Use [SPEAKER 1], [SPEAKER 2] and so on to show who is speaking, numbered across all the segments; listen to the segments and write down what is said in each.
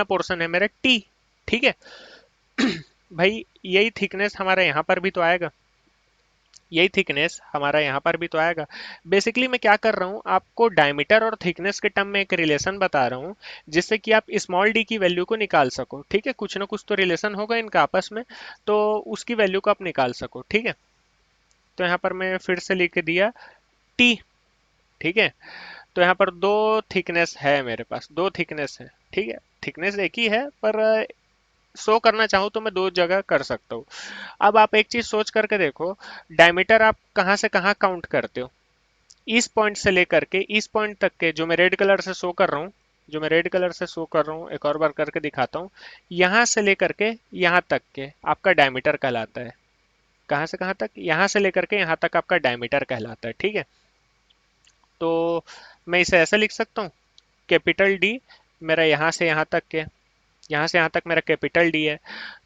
[SPEAKER 1] Portion है मेरा T, ठीक है। भाई यही थिकनेस हमारा यहाँ पर भी तो आएगा, यही थिकनेस हमारा यहाँ पर भी तो आएगा। बेसिकली मैं क्या कर रहा हूँ, आपको डायमीटर और थिकनेस के टर्म में एक रिलेशन बता रहा हूँ, जिससे कि आप स्मॉल डी की वैल्यू को निकाल सको, ठीक है। कुछ ना कुछ तो रिलेशन होगा इनका आपस में, तो उसकी वैल्यू को आप निकाल सको, ठीक है। तो यहाँ पर मैं फिर से लिख दिया टी, ठीक है। तो यहाँ पर दो थिकनेस है मेरे पास, दो थिकनेस है, ठीक है। थिकनेस एक ही है, पर शो करना चाहूँ तो मैं दो जगह कर सकता हूँ। अब आप एक चीज सोच करके देखो, डायमीटर आप कहाँ से कहाँ काउंट करते हो? इस पॉइंट से लेकर के इस पॉइंट तक के, जो मैं रेड कलर से शो कर रहा हूँ, जो मैं रेड कलर से शो कर रहा हूँ, एक और बार करके दिखाता हूँ, यहाँ से लेकर के यहाँ तक के आपका डायमीटर कहलाता है। कहाँ से कहाँ तक? यहाँ से लेकर के यहाँ तक आपका डायमीटर कहलाता है, ठीक है। तो मैं इसे ऐसे लिख सकता हूँ, कैपिटल डी मेरा यहाँ से यहाँ तक के, यहाँ से यहाँ तक मेरा कैपिटल डी है।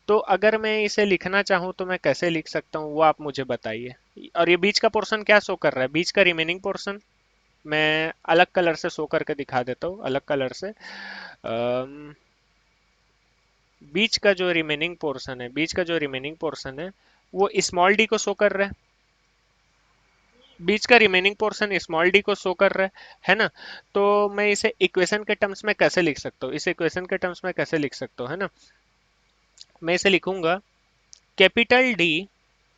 [SPEAKER 1] तो अगर मैं इसे लिखना चाहूँ तो मैं कैसे लिख सकता हूँ, वो आप मुझे बताइए। और ये बीच का पोर्शन क्या शो कर रहा है? बीच का रिमेनिंग पोर्शन मैं अलग कलर से शो करके दिखा देता हूँ, अलग कलर से। बीच का जो रिमेनिंग पोर्शन है, बीच का जो रिमेनिंग पोर्शन है वो स्मॉल डी को शो कर रहा है, बीच का रिमेनिंग पोर्शन स्मॉल डी को शो कर रहा है ना। तो मैं इसे इक्वेशन के टर्म्स में कैसे लिख सकता हूँ, इसे इक्वेशन के टर्म्स में कैसे लिख सकता हूँ, है ना। मैं इसे लिखूंगा कैपिटल डी,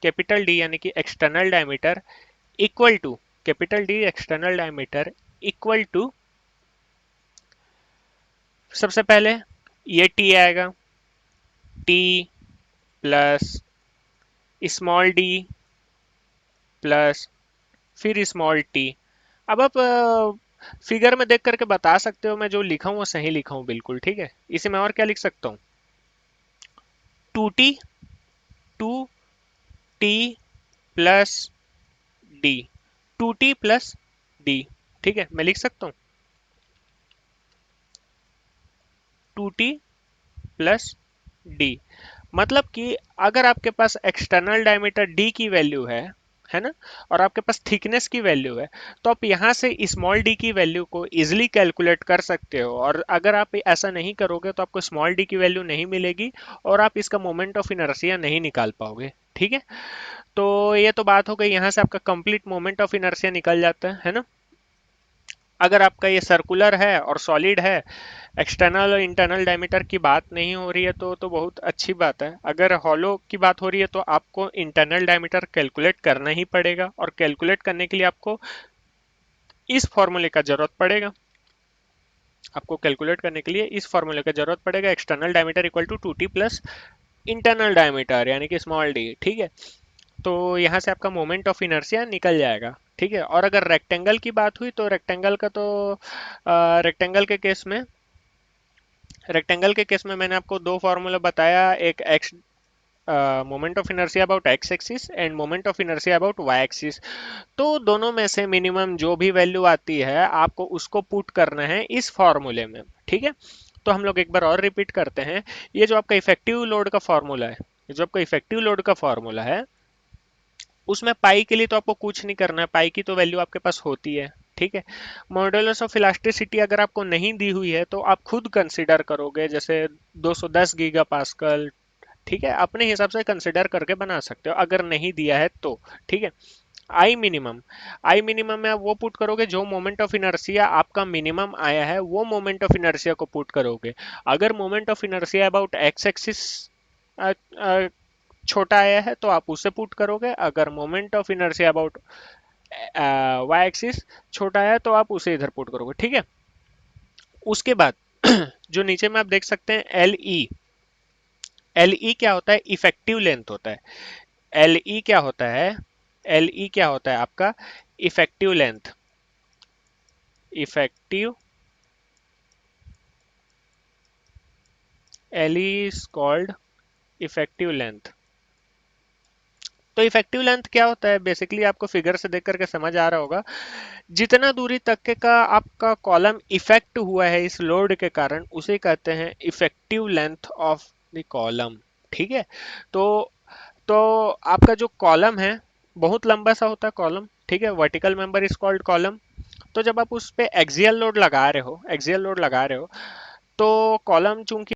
[SPEAKER 1] कैपिटल डी यानी कि external diameter equal to, capital D external diameter equal to, सबसे पहले ये टी आएगा, T plus small D plus फिर स्मॉल टी। अब आप फिगर में देख करके बता सकते हो मैं जो लिखा हूँ वो सही लिखा हूँ बिल्कुल, ठीक है। इसे मैं और क्या लिख सकता हूँ, two T, two T plus D, two T plus D, ठीक है। मैं लिख सकता हूँ टू टी प्लस डी। मतलब कि अगर आपके पास एक्सटर्नल डायमीटर डी की वैल्यू है ना, और आपके पास थिकनेस की वैल्यू है, तो आप यहाँ से स्मॉल डी की वैल्यू को इजिली कैलकुलेट कर सकते हो। और अगर आप ऐसा नहीं करोगे तो आपको स्मॉल डी की वैल्यू नहीं मिलेगी और आप इसका मोमेंट ऑफ इनर्शिया नहीं निकाल पाओगे, ठीक है। तो ये तो बात हो गई, यहाँ से आपका कंप्लीट मोमेंट ऑफ इनर्शिया निकल जाता है ना। अगर आपका ये सर्कुलर है और सॉलिड है, एक्सटर्नल और इंटरनल डायमीटर की बात नहीं हो रही है, तो बहुत अच्छी बात है। अगर हॉलो की बात हो रही है तो आपको इंटरनल डायमीटर कैलकुलेट करना ही पड़ेगा, और कैलकुलेट करने के लिए आपको इस फॉर्मूले का जरूरत पड़ेगा, आपको कैलकुलेट करने के लिए इस फॉर्मूले का जरूरत पड़ेगा, external diameter equal to two T plus internal diameter यानी कि स्मॉल डी, ठीक है। तो यहाँ से आपका मोमेंट ऑफ इनर्शिया निकल जाएगा, ठीक है। और अगर रेक्टेंगल की बात हुई तो रेक्टेंगल का तो रेक्टेंगल के केस में, रेक्टेंगल के केस में मैंने आपको दो फार्मूला बताया, एक X moment of inertia about X axis and moment of inertia about Y axis. तो दोनों में से मिनिमम जो भी वैल्यू आती है आपको उसको पुट करना है इस फॉर्मूले में, ठीक है। तो हम लोग एक बार और रिपीट करते हैं, ये जो आपका इफेक्टिव लोड का फॉर्मूला है, ये जो आपका इफेक्टिव लोड का फॉर्मूला है, उसमें पाई के लिए तो आपको कुछ नहीं करना है, पाई की तो वैल्यू आपके पास होती है, ठीक है। मॉडुलस ऑफ इलास्टिसिटी अगर आपको नहीं दी हुई है तो आप खुद कंसिडर करोगे, जैसे 210 गीगा पास्कल, ठीक है। अपने हिसाब से कंसिडर करके बना सकते हो अगर नहीं दिया है तो, ठीक है। आई मिनिमम, आई मिनिमम में आप वो पुट करोगे जो मोमेंट ऑफ इनर्शिया आपका मिनिमम आया है, वो मोमेंट ऑफ इनर्शिया को पुट करोगे। अगर moment of inertia about X axis छोटा आया है तो आप उसे पुट करोगे, अगर moment of inertia about Y axis छोटा है तो आप उसे इधर पुट करोगे, ठीक है। उसके बाद जो नीचे में आप देख सकते हैं एल ई, एल ई क्या होता है? इफेक्टिव लेंथ होता है। एल ई क्या होता है? एल ई क्या होता है आपका? Effective length, effective, L E is called effective length. तो इफेक्टिव लेंथ क्या होता है? बेसिकली आपको फिगर से देख करके समझ आ रहा होगा, जितना दूरी तक के का आपका कॉलम इफेक्ट हुआ है इस लोड के कारण, उसे कहते हैं effective length of the column, ठीक है। तो तो आपका जो कॉलम है बहुत लंबा सा होता है कॉलम, ठीक है। Vertical member is called column. तो जब आप उस पे एक्सियल लोड लगा रहे हो, एक्सियल लोड लगा रहे हो, तो कॉलम चूंकि